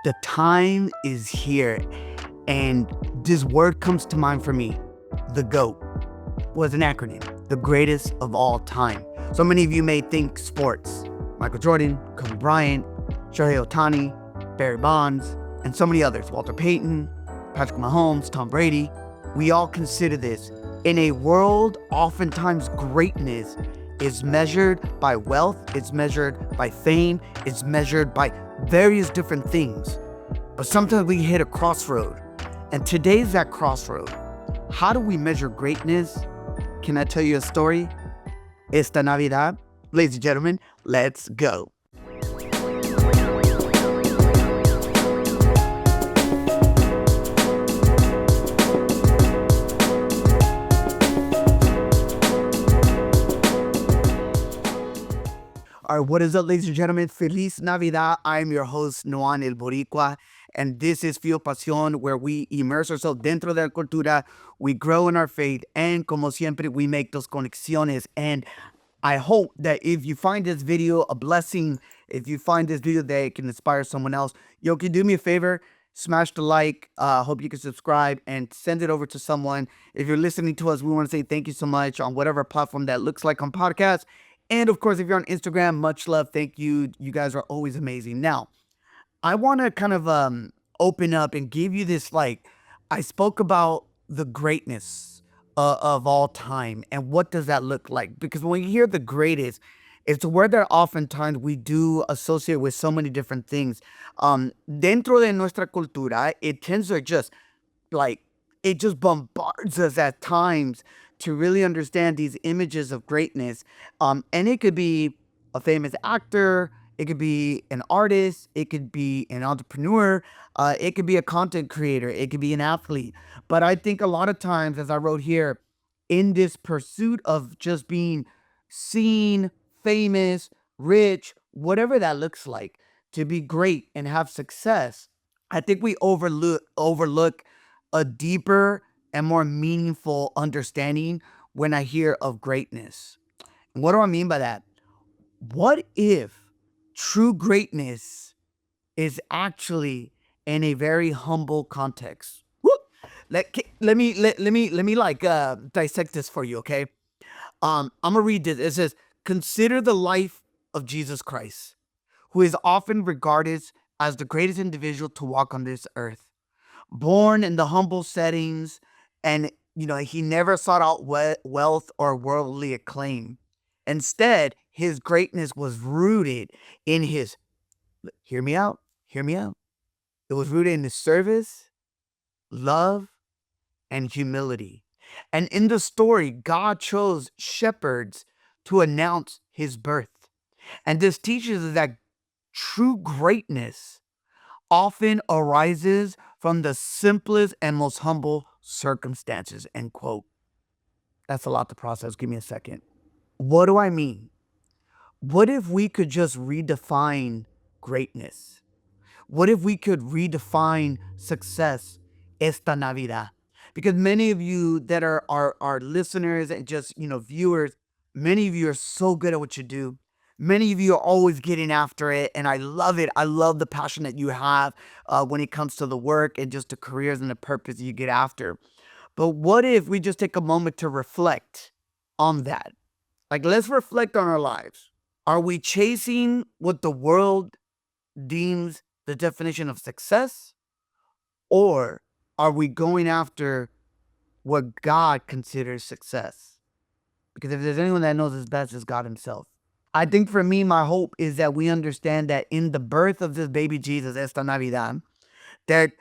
The time is here, and this word comes to mind for me. The GOAT was an acronym, the greatest of all time. So many of you may think sports. Michael Jordan, Kobe Bryant, Shohei Ohtani, Barry Bonds, and so many others. Walter Payton, Patrick Mahomes, Tom Brady. We all consider this. In a world, oftentimes greatness is measured by wealth, it's measured by fame, it's measured by various different things. But sometimes we hit a crossroad, and today's that crossroad. How do we measure greatness? Can I tell you a story? Esta Navidad, ladies and gentlemen, let's go. All right, what is up, ladies and gentlemen? Feliz Navidad. I'm your host, Noan El Boricua, and this is Fio Pasión, where we immerse ourselves dentro de la cultura, we grow in our faith, and como siempre, we make those conexiones. And I hope that if you find this video a blessing, if you find this video that it can inspire someone else, yo, can you do me a favor? Smash the like. Hope you can subscribe and send it over to someone. If you're listening to us, we want to say thank you so much on whatever platform that looks like on podcast. And of course, if you're on Instagram, much love. Thank you. You guys are always amazing. Now, I want to kind of open up and give you this, I spoke about the greatness of all time and what does that look like? Because when you hear the greatest, it's a word that oftentimes we do associate with so many different things. Dentro de nuestra cultura, it tends to just like it just bombards us at times to really understand these images of greatness. And it could be a famous actor, it could be an artist, it could be an entrepreneur, it could be a content creator, it could be an athlete. But I think a lot of times, as I wrote here, in this pursuit of just being seen, famous, rich, whatever that looks like, to be great and have success, I think we overlook a deeper and more meaningful understanding when I hear of greatness. And what do I mean by that? What if true greatness is actually in a very humble context? Whoop! Let me dissect this for you, okay? I'm gonna read this. It says, "Consider the life of Jesus Christ, who is often regarded as the greatest individual to walk on this earth. Born in the humble settings, and he never sought out wealth or worldly acclaim. Instead, his greatness was rooted in his, hear me out, hear me out. It was rooted in his service, love, and humility. And in the story, God chose shepherds to announce his birth. And this teaches us that true greatness often arises from the simplest and most humble circumstances," end quote. That's a lot to process. Give me a second. What do I mean? What if we could just redefine greatness? What if we could redefine success esta Navidad? Because many of you that are our listeners and just, viewers, many of you are so good at what you do. Many of you are always getting after it, and I love it. I love the passion that you have when it comes to the work and just the careers and the purpose you get after. But what if we just take a moment to reflect on that? Like, let's reflect on our lives. Are we chasing what the world deems the definition of success? Or are we going after what God considers success? Because if there's anyone that knows this best, it's God himself. I think for me, my hope is that we understand that in the birth of this baby Jesus, esta Navidad, that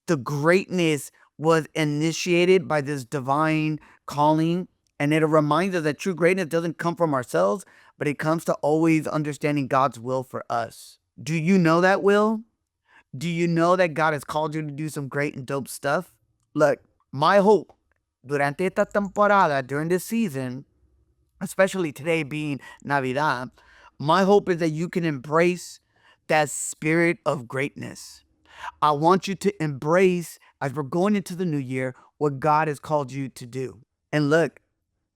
the greatness was initiated by this divine calling. And it reminds us that true greatness doesn't come from ourselves, but it comes to always understanding God's will for us. Do you know that will? Do you know that God has called you to do some great and dope stuff? Look, my hope durante esta temporada, during this season, especially today being Navidad, my hope is that you can embrace that spirit of greatness. I want you to embrace, as we're going into the new year, what God has called you to do. And look,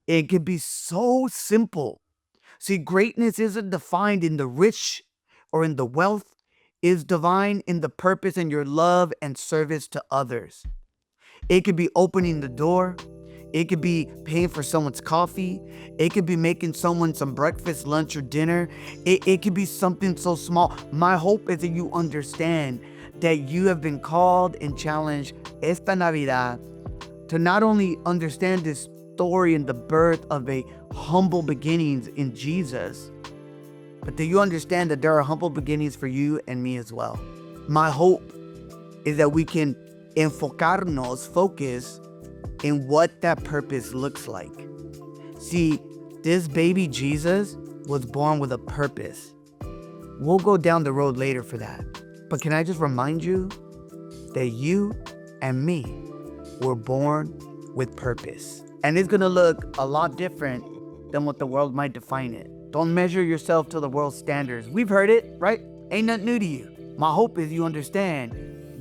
it can be so simple. See, greatness isn't defined in the rich or in the wealth. is divine in the purpose and your love and service to others. It could be opening the door. It could be paying for someone's coffee. It could be making someone some breakfast, lunch, or dinner. It could be something so small. My hope is that you understand that you have been called and challenged esta Navidad to not only understand this story and the birth of a humble beginnings in Jesus, but that you understand that there are humble beginnings for you and me as well. My hope is that we can focus in what that purpose looks like. See, this baby Jesus was born with a purpose. We'll go down the road later for that. But can I just remind you that you and me were born with purpose. And it's gonna look a lot different than what the world might define it. Don't measure yourself to the world's standards. We've heard it, right? Ain't nothing new to you. My hope is you understand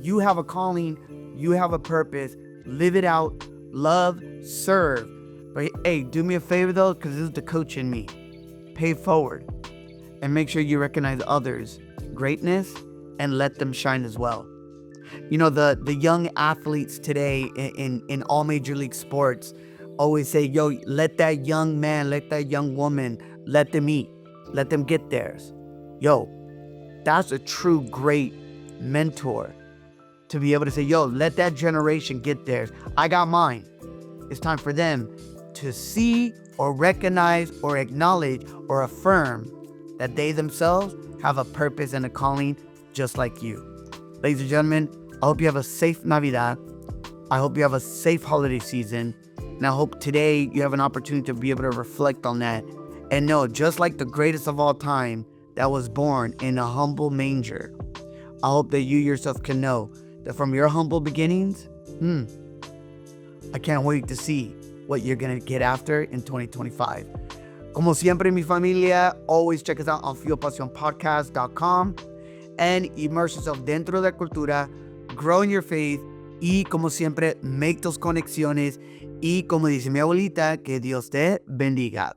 you have a calling, you have a purpose, live it out, love, serve. But hey, do me a favor though, because this is the coach in me. Pay forward and make sure you recognize others' greatness and let them shine as well. You know, the young athletes today in all major league sports always say, yo, let that young man, let that young woman, let them eat, let them get theirs. Yo, that's a true great mentor to be able to say, yo, let that generation get theirs. I got mine. It's time for them to see or recognize or acknowledge or affirm that they themselves have a purpose and a calling just like you. Ladies and gentlemen, I hope you have a safe Navidad. I hope you have a safe holiday season. And I hope today you have an opportunity to be able to reflect on that and know, just like the greatest of all time that was born in a humble manger, I hope that you yourself can know that from your humble beginnings, I can't wait to see what you're going to get after in 2025. Como siempre, mi familia, always check us out on fuelpasionpodcast.com and immerse yourself dentro de la cultura, grow in your faith, y como siempre, make those conexiones. Y como dice mi abuelita, que Dios te bendiga.